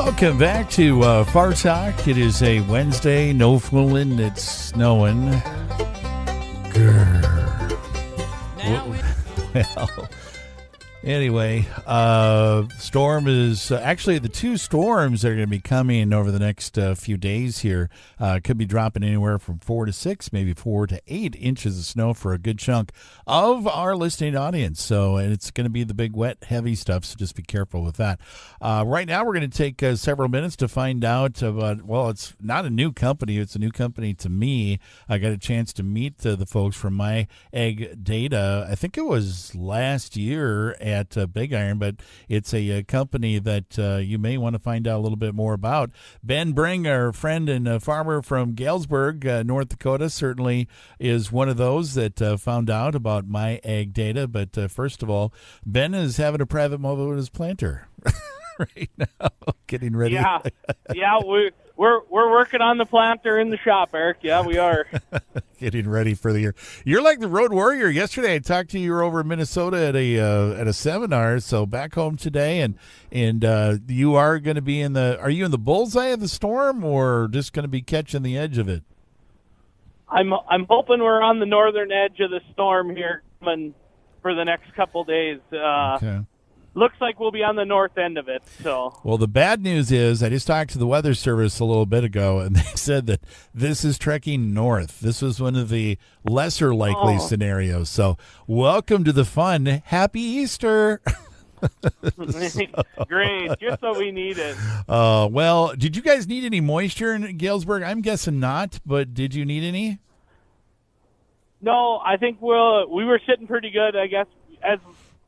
Welcome back to Far Talk. It is a Wednesday, no fooling, it's snowing. Grrr. Well, anyway, storm is actually the two storms that are going to be coming over the next few days here. Could be dropping anywhere from 4 to 6, maybe 4 to 8 inches of snow for a good chunk of our listening audience. So, and it's going to be the big, wet, heavy stuff. So just be careful with that. Right now, we're going to take several minutes to find out about, well, it's not a new company. It's a new company to me. I got a chance to meet the folks from MyAgData. I think it was last year at Big Iron, but it's a company that you may want to find out a little bit more about. Ben Bring, our friend and farmer from Galesburg, North Dakota, certainly is one of those that found out about MyAgData. But first of all, Ben is having a private moment with his planter right now, getting ready. Yeah, we're working on the planter in the shop, Eric. Yeah, we are. Getting ready for the year. You're like the road warrior. Yesterday I talked to you. You were over in Minnesota at a seminar. So back home today, and you are going to be in the. Are you in the bullseye of the storm, or just going to be catching the edge of it? I'm hoping we're on the northern edge of the storm here coming for the next couple days. Okay. Looks like we'll be on the north end of it. So, well, the bad news is I just talked to the Weather Service a little bit ago, and they said that this is trekking north. This was one of the lesser likely scenarios. So welcome to the fun. Happy Easter. Great. Just what we needed. Well, did you guys need any moisture in Galesburg? I'm guessing not, but did you need any? No, I think we were sitting pretty good, I guess, as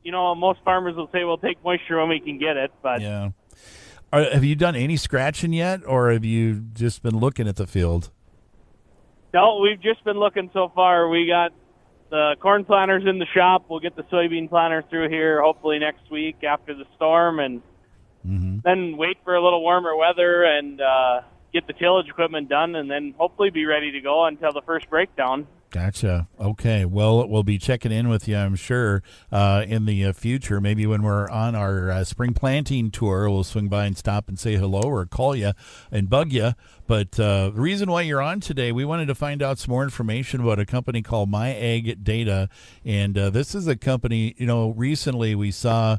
you know, most farmers will say we'll take moisture when we can get it. But yeah, have you done any scratching yet, or have you just been looking at the field? No, we've just been looking so far. We got the corn planters in the shop. We'll get the soybean planter through here hopefully next week after the storm, and then wait for a little warmer weather and get the tillage equipment done, and then hopefully be ready to go until the first breakdown. Gotcha. Okay. Well, we'll be checking in with you, I'm sure, in the future. Maybe when we're on our spring planting tour, we'll swing by and stop and say hello or call you and bug you. But the reason why you're on today, we wanted to find out some more information about a company called MyAgData. And this is a company, you know, recently we saw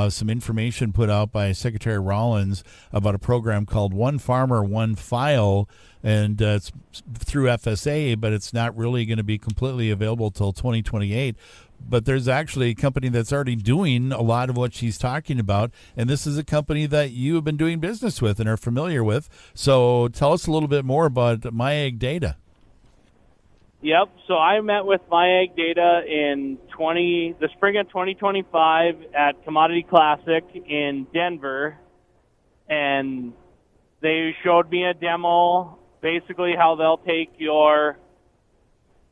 some information put out by Secretary Rollins about a program called One Farmer, One File, and it's through FSA, but it's not really going to be completely available till 2028. But there's actually a company that's already doing a lot of what she's talking about, and this is a company that you have been doing business with and are familiar with. So tell us a little bit more about MyAgData. Yep. So I met with MyAgData in the spring of 2025 at Commodity Classic in Denver, and they showed me a demo, basically how they'll take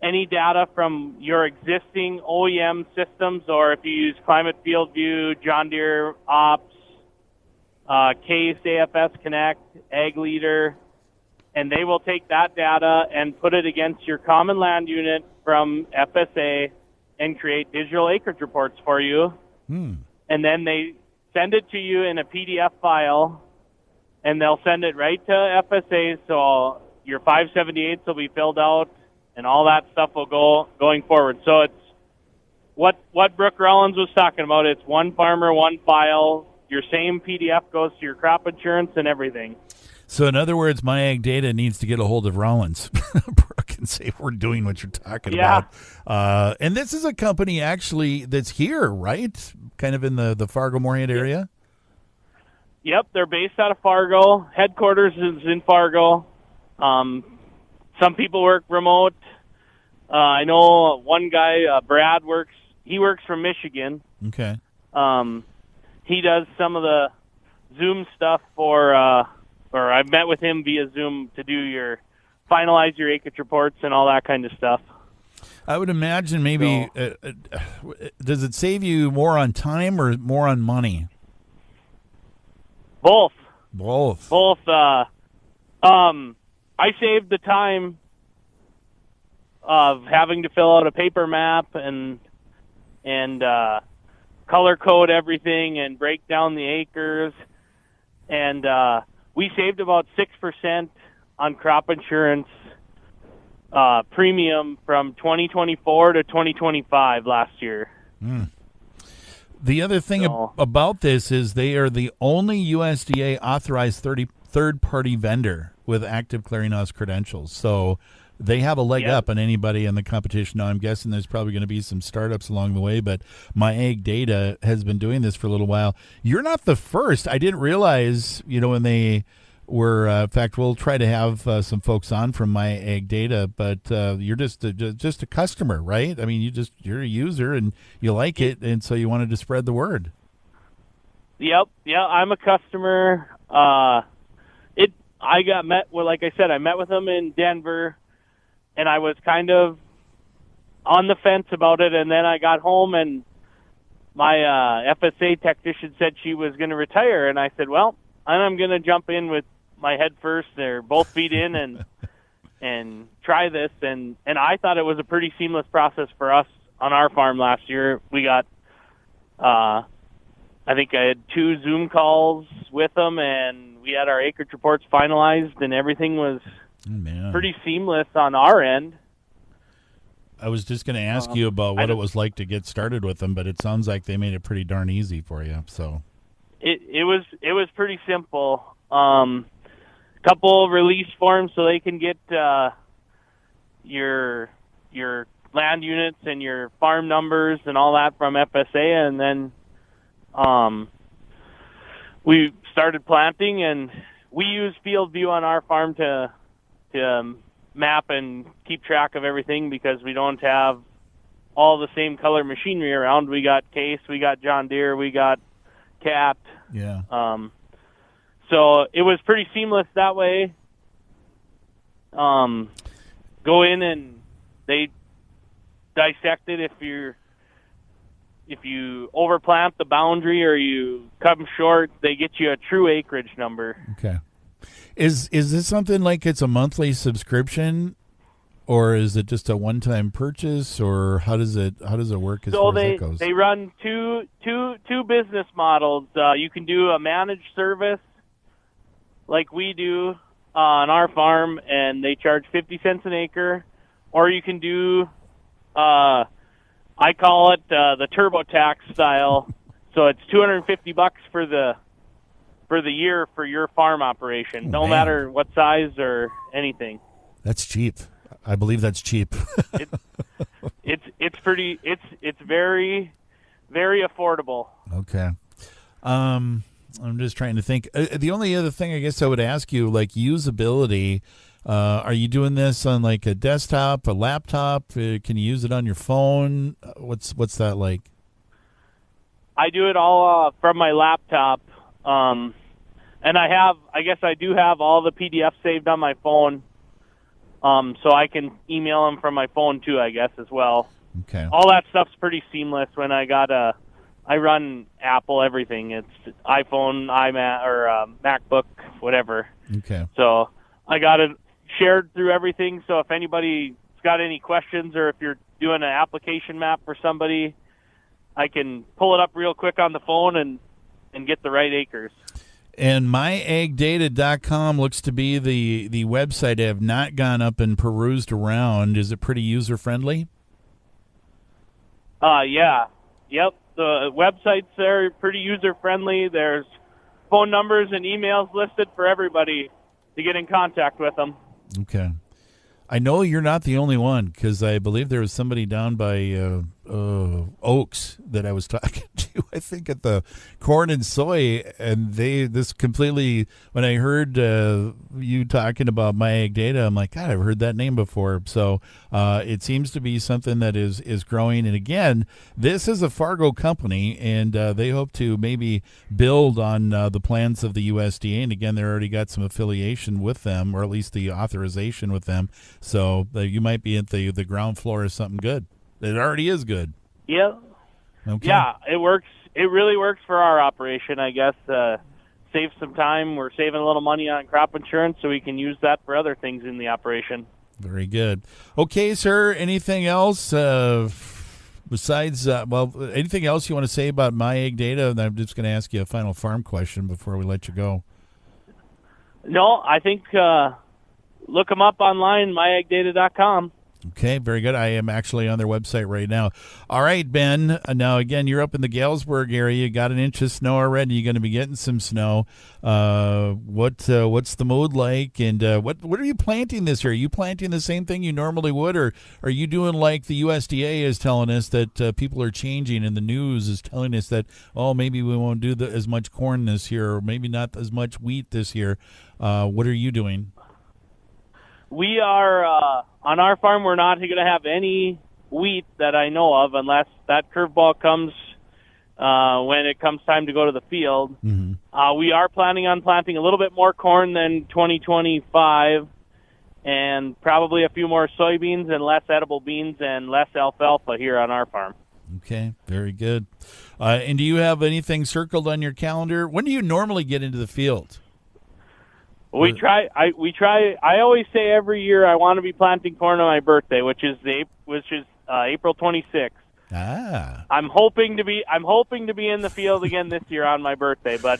any data from your existing OEM systems, or if you use Climate Field View, John Deere Ops, Case, AFS Connect, Ag Leader, and they will take that data and put it against your common land unit from FSA and create digital acreage reports for you. And then they send it to you in a PDF file, and they'll send it right to FSA, so your 578s will be filled out, and all that stuff will go going forward. So it's what Brooke Rollins was talking about. It's one farmer, one file. Your same PDF goes to your crop insurance and everything. So in other words, MyAgData needs to get a hold of Rollins, Brooke, and say we're doing what you're talking about. And this is a company actually that's here, right? Kind of in the Fargo-Moorhead area? Yep, they're based out of Fargo. Headquarters is in Fargo. Some people work remote. I know one guy, Brad, works from Michigan. Okay. He does some of the Zoom stuff or I've met with him via Zoom to do finalize your acreage reports and all that kind of stuff. I would imagine maybe, does it save you more on time or more on money? Both. Both. I saved the time of having to fill out a paper map and color code everything and break down the acres. and we saved about 6% on crop insurance premium from 2024 to 2025 last year. The other thing about this is they are the only USDA authorized third-party vendor with active clearinghouse credentials. So they have a leg up on anybody in the competition. Now, I'm guessing there's probably going to be some startups along the way, but MyAgData has been doing this for a little while. You're not the first. I didn't realize, when they were, in fact, we'll try to have some folks on from MyAgData, but you're just a customer, right? I mean, you're a user and you like it, and so you wanted to spread the word. Yep. Yeah, I'm a customer. I met with them in Denver, and I was kind of on the fence about it, and then I got home, and my FSA technician said she was going to retire, and I said, well, I'm going to jump in with my head first, or both feet in, and try this, and I thought it was a pretty seamless process for us on our farm last year. We got, I think I had 2 Zoom calls with them, and we had our acreage reports finalized, and everything was pretty seamless on our end. I was just going to ask you about what it was like to get started with them, but it sounds like they made it pretty darn easy for you. So it was pretty simple. Couple release forms so they can get your land units and your farm numbers and all that from FSA, and then we started planting, and we use Field View on our farm to map and keep track of everything because we don't have all the same color machinery around. We got Case, we got John Deere, we got Cat. Yeah. So it was pretty seamless that way. Go in and they dissect it if you overplant the boundary or you come short, they get you a true acreage number. Okay. Is this something like it's a monthly subscription, or is it just a one-time purchase, or how does it work as far as that goes? They run two business models. You can do a managed service like we do on our farm, and they charge 50 cents an acre, or you can do I call it the TurboTax style. So it's $250 for the year for your farm operation, no matter what size or anything. That's cheap. I believe that's cheap. It's very, very affordable. Okay. I'm just trying to think. The only other thing I guess I would ask you, like usability, are you doing this on like a desktop, a laptop? Can you use it on your phone? What's that like? I do it all from my laptop. And I guess I do have all the PDFs saved on my phone. So I can email them from my phone too, I guess, as well. Okay. All that stuff's pretty seamless when I run Apple everything. It's iPhone, iMac, or MacBook, whatever. Okay. So I got it shared through everything. So if anybody's got any questions, or if you're doing an application map for somebody, I can pull it up real quick on the phone and get the right acres. And MyAgData.com looks to be the website. I have not gone up and perused around. Is it pretty user-friendly? Yeah. Yep. The website's there, pretty user-friendly. There's phone numbers and emails listed for everybody to get in contact with them. Okay. I know you're not the only one, because I believe there was somebody down by Oaks that I was talking to, I think at the corn and soy, and when I heard you talking about MyAgData, I'm like, God, I've heard that name before. So it seems to be something that is growing. And again, this is a Fargo company, and they hope to maybe build on the plans of the USDA. And again, they already got some affiliation with them, or at least the authorization with them. So you might be at the ground floor of something good. It already is good. Yeah. Okay. Yeah, it works. It really works for our operation, I guess. Save some time. We're saving a little money on crop insurance, so we can use that for other things in the operation. Very good. Okay, sir, anything else besides, anything else you want to say about MyAgData? And I'm just going to ask you a final farm question before we let you go. No, I think look them up online, MyAgData.com. Okay, very good. I am actually on their website right now. All right, Ben. Now, again, you're up in the Galesburg area. You got an inch of snow already. You're going to be getting some snow. What's the mood like? And what are you planting this year? Are you planting the same thing you normally would, or are you doing like the USDA is telling us that people are changing, and the news is telling us that maybe we won't do as much corn this year, or maybe not as much wheat this year? What are you doing? We are, on our farm, we're not going to have any wheat that I know of unless that curveball comes when it comes time to go to the field. Mm-hmm. We are planning on planting a little bit more corn than 2025 and probably a few more soybeans and less edible beans and less alfalfa here on our farm. Okay, very good. And do you have anything circled on your calendar? When do you normally get into the field? We try. I always say every year I want to be planting corn on my birthday, which is April 26th. Ah. I'm hoping to be in the field again this year on my birthday, but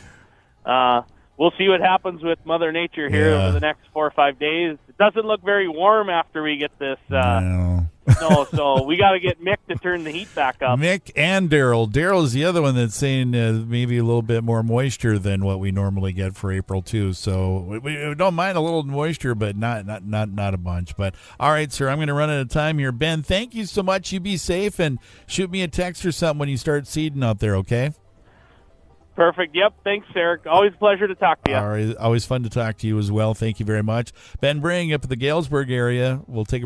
we'll see what happens with Mother Nature here over the next 4 or 5 days. It doesn't look very warm after we get this snow, so we got to get Mick to turn the heat back up. Mick and Daryl. Daryl's the other one that's saying maybe a little bit more moisture than what we normally get for April too. So we don't mind a little moisture, but not a bunch. But all right, sir, I'm going to run out of time here. Ben, thank you so much. You be safe and shoot me a text or something when you start seeding out there. Okay. Perfect. Yep. Thanks, Eric. Always a pleasure to talk to you. All right. Always fun to talk to you as well. Thank you very much. Ben Bring up at the Galesburg area. We'll take a